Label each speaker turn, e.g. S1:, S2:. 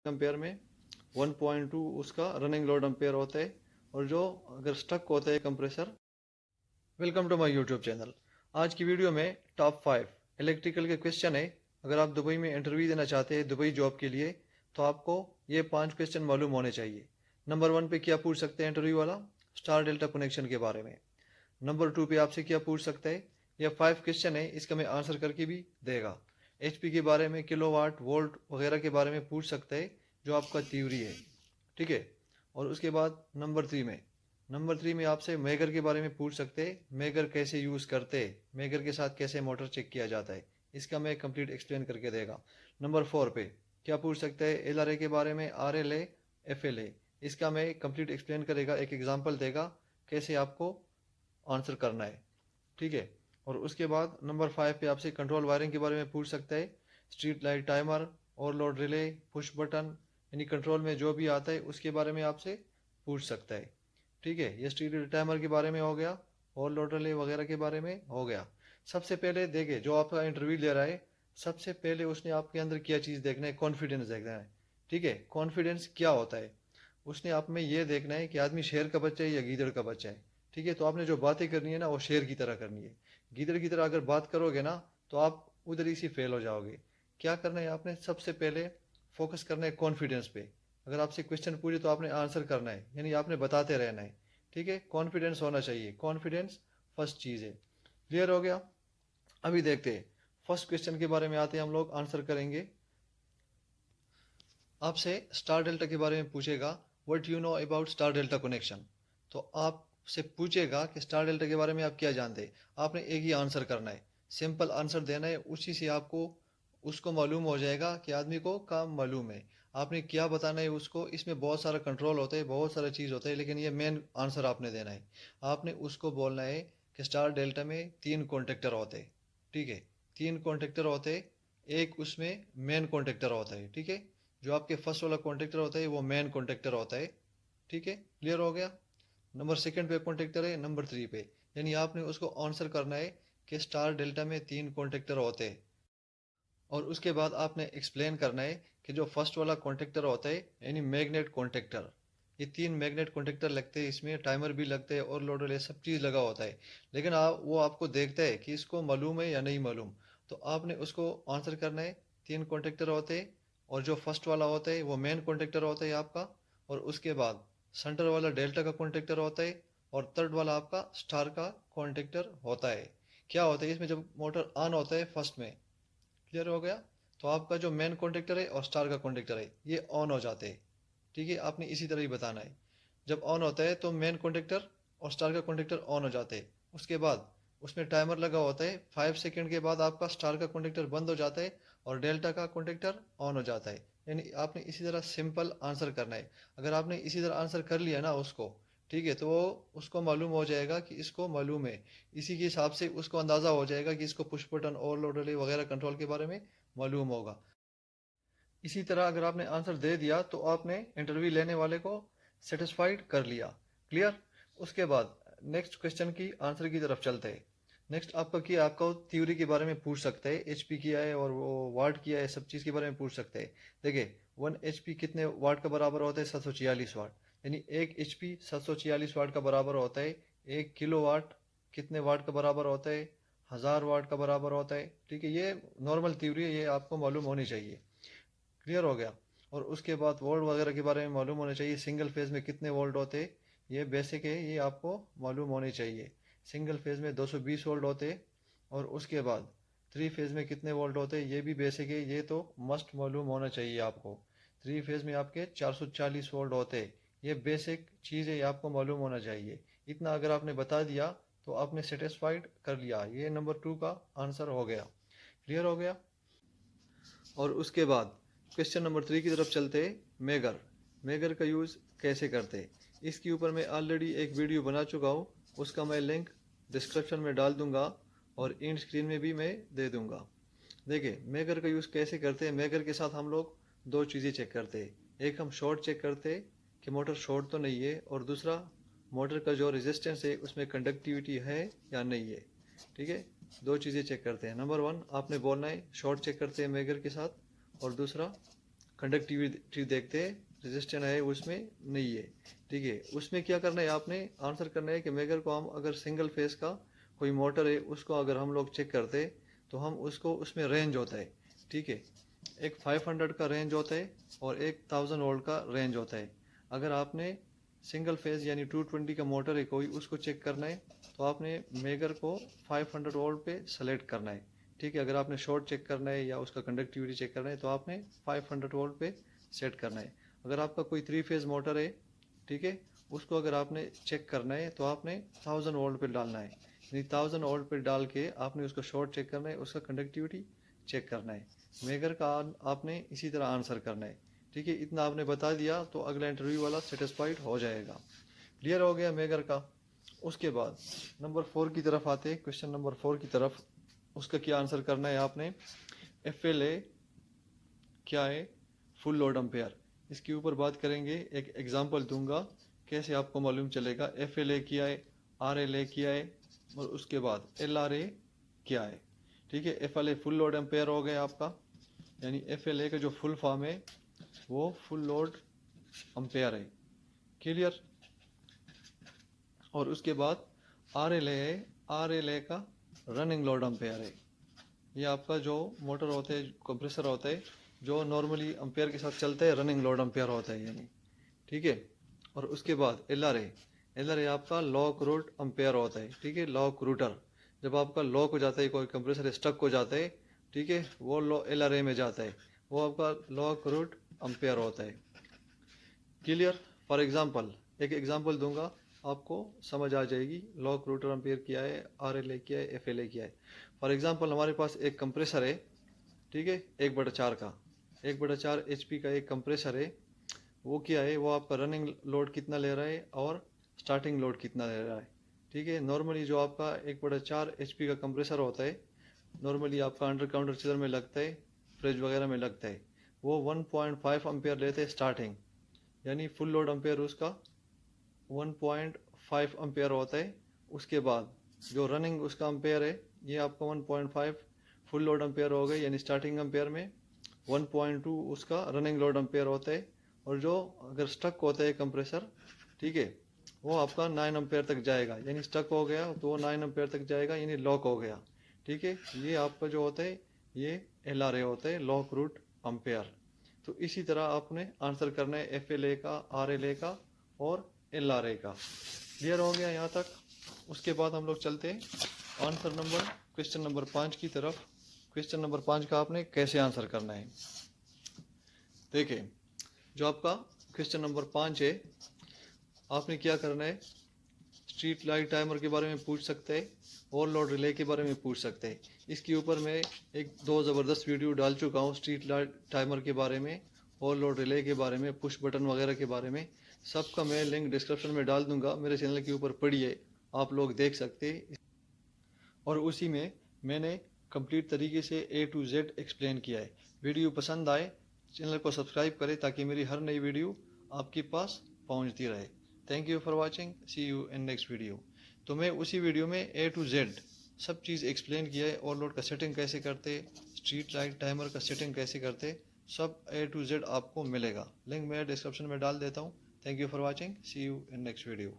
S1: Compare में 1.2 उसका running load ampere होता है, और जो अगर स्टक होता है compressor. Welcome to my YouTube channel. आज की वीडियो में टॉप 5 इलेक्ट्रिकल के क्वेश्चन है। अगर आप दुबई में इंटरव्यू देना चाहते हैं दुबई जॉब के लिए, तो आपको ये 5 क्वेश्चन मालूम होने चाहिए। नंबर 1 पे क्या पूछ सकते हैं इंटरव्यू वाला? स्टार डेल्टा कनेक्शन के बारे में। नंबर 2 पे आपसे क्या पूछ सकते हैं? ये 5 क्वेश्चन है, इसका मैं आंसर करके भी देगा। एचपी के बारे में, किलोवाट वोल्ट वगैरह के बारे में पूछ सकते हैं, जो आपका थ्योरी है। ठीक है। और उसके बाद नंबर 3 में आपसे मेगर के बारे में पूछ सकते हैं, मेगर कैसे यूज़ करते हैं, मेगर के साथ कैसे मोटर चेक किया जाता है, इसका मैं कंप्लीट एक्सप्लेन करके देगा। नंबर 4 पे क्या पूछ सकते हैं? एलआरए के बारे में, आरएलए, एफएलए, इसका मैं कंप्लीट एक्सप्लेन करेगा, एक एग्जांपल देगा कैसे आपको आंसर करना है। ठीक है। और उसके बाद नंबर 5 पे आपसे कंट्रोल वायरिंग के बारे में पूछ सकता है, street light timer, overload relay, push button, यानी कंट्रोल में जो भी आता है उसके बारे में आपसे पूछ सकता है। ठीक है। ये स्ट्रीट लाइट टाइमर के बारे में हो गया, ओवरलोड रिले वगैरह के बारे में हो गया। सबसे पहले देखिए, जो आपका इंटरव्यू ले रहा है, सबसे पहले उसने आपके अंदर क्या चीज़ देखना है? कॉन्फिडेंस देखना है। ठीक है। कॉन्फिडेंस क्या होता है? उसने आप में ये देखना है कि आदमी शेर का बच्चा है या गीदड़ का बच्चा है। ठीक है। तो आपने जो बातें करनी है ना, वो शेर की तरह करनी है। गीदड़ की तरह अगर बात करोगे ना, तो आप उधर ही से फेल हो जाओगे। क्या करना है आपने? सबसे पहले फोकस करना है कॉन्फिडेंस पे। अगर आपसे क्वेश्चन पूछे तो आपने आंसर करना है, यानी आपने बताते रहना है। ठीक है। कॉन्फिडेंस होना चाहिए, कॉन्फिडेंस फर्स्ट चीज़ है। क्लियर हो गया? अभी देखते हैं फर्स्ट क्वेश्चन के बारे में आते हैं, हम लोग आंसर करेंगे। आपसे स्टार डेल्टा के बारे में पूछेगा, what you know about star delta connection. तो आपसे पूछेगा कि स्टार डेल्टा के बारे में आप क्या जानते हैं। आपने एक ही आंसर करना है, सिंपल आंसर देना है, उसी से आपको उसको मालूम हो जाएगा कि आदमी को काम मालूम है। आपने क्या बताना है उसको। इसमें बहुत सारा कंट्रोल होता है, बहुत सारा चीज़ होता है, लेकिन ये मेन आंसर आपने देना है। आपने उसको बोलना है कि स्टार डेल्टा में 3 कॉन्ट्रेक्टर होते हैं। ठीक है। 3 कॉन्ट्रेक्टर होते हैं, एक उसमें मेन कॉन्ट्रेक्टर होता है। ठीक है। जो आपके फर्स्ट वाला कॉन्ट्रेक्टर होता है वो मेन कॉन्ट्रेक्टर होता है। ठीक है। क्लियर हो गया? नंबर सेकंड पे कॉन्ट्रेक्टर है, नंबर 3 पे, यानी आपने उसको आंसर करना है कि स्टार डेल्टा में 3 कॉन्ट्रेक्टर होते हैं। और उसके बाद आपने एक्सप्लेन करना है कि जो फर्स्ट वाला कॉन्ट्रेक्टर होता है, यानी मैग्नेट कॉन्ट्रेक्टर, ये 3 मैग्नेट कॉन्ट्रेक्टर लगते हैं, इसमें टाइमर भी लगते हैं और लोडर, ये सब चीज़ लगा होता है। लेकिन वो आपको देखता है कि इसको मालूम है या नहीं मालूम। तो आपने उसको आंसर करना है, 3 कॉन्ट्रेक्टर होते हैं, और जो फर्स्ट वाला होता है वो मेन कॉन्ट्रेक्टर होता है आपका, और उसके बाद सेंटर वाला डेल्टा का कॉन्ट्रेक्टर होता है, और थर्ड वाला आपका स्टार का कॉन्ट्रेक्टर होता है। क्या होता है इसमें? जब मोटर ऑन होता है फर्स्ट में, क्लियर हो गया, तो आपका जो मेन कॉन्ट्रेक्टर है और स्टार का कॉन्ट्रेक्टर है ये ऑन हो जाते हैं। ठीक है। आपने इसी तरह ही बताना है। जब ऑन होता है तो मेन कॉन्ट्रेक्टर और स्टार का कॉन्ट्रेक्टर ऑन हो जाते हैं। उसके बाद उसमें टाइमर लगा होता है, 5 सेकंड के बाद आपका स्टार का कॉन्ट्रेक्टर बंद हो जाता है और डेल्टा का कॉन्ट्रेक्टर ऑन हो जाता है। यानी आपने इसी तरह सिंपल आंसर करना है। अगर आपने इसी तरह आंसर कर लिया ना उसको, ठीक है, तो वो उसको मालूम हो जाएगा कि इसको मालूम है। इसी के हिसाब से उसको अंदाज़ा हो जाएगा कि इसको पुश बटन, ओवरलोड रिले वगैरह कंट्रोल के बारे में मालूम होगा। इसी तरह अगर आपने आंसर दे दिया तो आपने इंटरव्यू लेने वाले को सेटिस्फाइड कर लिया। क्लियर? उसके बाद नेक्स्ट क्वेश्चन की आंसर की तरफ चलते हैं। नेक्स्ट आपको थ्योरी के बारे में पूछ सकते हैं, एचपी किया है और वो वाट किया है, सब चीज़ के बारे में पूछ सकते हैं। देखिए, 1 HP कितने वाट का बराबर होता है? 746 वाट। यानी 1 HP 746 वाट का बराबर होता है। 1 किलो वाट कितने वाट का बराबर होता है? 1000 वाट का बराबर होता है। ठीक है। ये नॉर्मल थ्योरी है, ये आपको मालूम होनी चाहिए। क्लियर हो गया? और उसके बाद वोल्ट वगैरह के बारे में मालूम होना चाहिए। सिंगल फेज में कितने वोल्ट होते, ये बेसिक है, ये आपको मालूम होने चाहिए। सिंगल फेज में 220 वोल्ट होते, और उसके बाद 3 फेज में कितने वोल्ट होते, ये भी बेसिक है, ये तो मस्ट मालूम होना चाहिए आपको। 3 फेज में आपके 440 वोल्ट होते, ये बेसिक चीज़ है, ये आपको मालूम होना चाहिए। इतना अगर आपने बता दिया तो आपने सेटिस्फाइड कर लिया। ये नंबर 2 का आंसर हो गया। क्लियर हो गया? और उसके बाद क्वेश्चन नंबर 3 की तरफ चलते। मेगर, मेगर का यूज़ कैसे करते, इसके ऊपर मैं ऑलरेडी एक वीडियो बना चुका हूँ, उसका मैं लिंक डिस्क्रिप्शन में डाल दूंगा और इंड स्क्रीन में भी मैं दे दूंगा। देखिए, मेगर का यूज़ कैसे करते हैं। मेगर के साथ हम लोग दो चीज़ें चेक करते हैं। एक हम शॉर्ट चेक करते हैं कि मोटर शॉर्ट तो नहीं है, और दूसरा मोटर का जो रेजिस्टेंस है उसमें कंडक्टिविटी है या नहीं है। ठीक है। दो चीज़ें चेक करते हैं। नंबर 1 आपने बोलना है शॉर्ट चेक करते हैं मेगर के साथ, और दूसरा कंडक्टिविटी देखते हैं, रेजिस्टेंस है उसमें नहीं है। ठीक है, उसमें क्या करना है, आपने आंसर करना है कि मेगर को हम अगर सिंगल फेस का कोई मोटर है उसको अगर हम लोग चेक करते तो हम उसको उसमें रेंज होता है। ठीक है, एक 500 का रेंज होता है और एक 1000 वोल्ट का रेंज होता है। अगर आपने सिंगल फेज यानी 220 का मोटर है कोई, उसको चेक करना है तो आपने मेगर को 500 वोल्ट पे सेलेक्ट करना है। ठीक है, अगर आपने शॉर्ट चेक करना है या उसका कंडक्टिविटी चेक करना है तो आपने 500 वोल्ट पे सेट करना है। अगर आपका कोई 3 फेज मोटर है, ठीक है, उसको अगर आपने चेक करना है तो आपने 1000 वोल्ट पे डालना है, यानी 1000 वोल्ट पे डाल के आपने उसका शॉर्ट चेक करना है, उसका कंडक्टिविटी चेक करना है। मेगर का आपने इसी तरह आंसर करना है। ठीक है, इतना आपने बता दिया तो अगला इंटरव्यू वाला सेटिस्फाइड हो जाएगा। क्लियर हो गया मेगर का। उसके बाद नंबर 4 की तरफ आते हैं, क्वेश्चन नंबर 4 की तरफ। उसका क्या आंसर करना है आपने, FLA क्या है, फुल लोड एम्पेयर। इसके ऊपर बात करेंगे, एक एग्जांपल दूंगा कैसे आपको मालूम चलेगा FLA क्या है, RLA क्या है और उसके बाद LRA क्या है। ठीक है, FLA फुल लोड एम्पेयर हो गया आपका, यानी FLA का जो फुल फॉर्म है वो फुल लोड एम्पेयर है। क्लियर। और उसके बाद RLA है, RLA का रनिंग लोड एम्पेयर है। ये आपका जो मोटर होता है, कंप्रेसर होता है जो नॉर्मली एम्पेयर के साथ चलता है, रनिंग लोड एम्पेयर होता है यानी। ठीक है, और उसके बाद LRA आपका लॉक रूट एम्पेयर होता है। ठीक है, लॉक रूटर, जब आपका लॉक हो जाता है, कोई कंप्रेसर स्टक हो जाता है, ठीक है, वो LRA में जाता है, वो आपका लॉक रूट एम्पेयर होता है। क्लियर। फॉर एग्जांपल, एक एग्जांपल दूंगा आपको समझ आ जाएगी लॉक रूटर एम्पेयर क्या है, RLA क्या है, FLA क्या है। फॉर एग्जांपल हमारे पास एक कंप्रेसर है, ठीक है, 1/4 का, 1/4 HP का एक कंप्रेसर है। वो क्या है, वो आपका रनिंग लोड कितना ले रहा है और स्टार्टिंग लोड कितना ले रहा है। ठीक है, नॉर्मली जो आपका 1/4 HP का कंप्रेसर होता है, नॉर्मली आपका अंडर काउंटर चिलर में लगता है, फ्रिज वगैरह में लगता है, वो 1.5 एम्पेयर लेते हैं स्टार्टिंग, यानी फुल लोड एम्पेयर उसका 1.5 एम्पेयर होता है। उसके बाद जो रनिंग उसका एम्पेयर है, ये आपका 1.5 फुल लोड एम्पेयर हो गए, यानी स्टार्टिंग एम्पेयर में 1.2 उसका रनिंग लोड एम्पेयर होता है। और जो अगर स्टक होता है कंप्रेसर, ठीक है, वो आपका 9 एम्पेयर तक जाएगा, यानी स्टक हो गया तो वो 9 एम्पेयर तक जाएगा, यानी लॉक हो गया। ठीक है, ये आपका जो होता है ये LRA होता है, लॉक रूट एम्पेयर। तो इसी तरह आपने आंसर करना है FLA का, RLA का और LRA का। क्लियर हो गया यहाँ तक। उसके बाद हम लोग चलते हैं आंसर नंबर, क्वेश्चन नंबर 5 की तरफ। क्वेश्चन नंबर 5 का आपने कैसे आंसर करना है, देखिए, जो आपका क्वेश्चन नंबर 5 है, आपने क्या करना है, स्ट्रीट लाइट टाइमर के बारे में पूछ सकते हैं, ओवरलोड रिले के बारे में पूछ सकते हैं। इसके ऊपर मैं एक दो ज़बरदस्त वीडियो डाल चुका हूँ, स्ट्रीट लाइट टाइमर के बारे में, ओवरलोड रिले के बारे में, पुश बटन वगैरह के बारे में। सबका मैं लिंक डिस्क्रिप्शन में डाल दूंगा, मेरे चैनल के ऊपर पढ़िए, आप लोग देख सकते हैं। और उसी में मैंने कंप्लीट तरीके से A to Z एक्सप्लेन किया है। वीडियो पसंद आए चैनल को सब्सक्राइब करें ताकि मेरी हर नई वीडियो आपके पास पहुंचती रहे। Thank you for watching, see you in next video. तो मैं उसी वीडियो में A to Z सब चीज़ एक्सप्लेन किया है, ओवरलोड का सेटिंग कैसे करते, स्ट्रीट लाइट टाइमर का सेटिंग कैसे करते, सब A to Z आपको मिलेगा। लिंक मैं डिस्क्रिप्शन में डाल देता हूँ। Thank you for watching, see you in next video.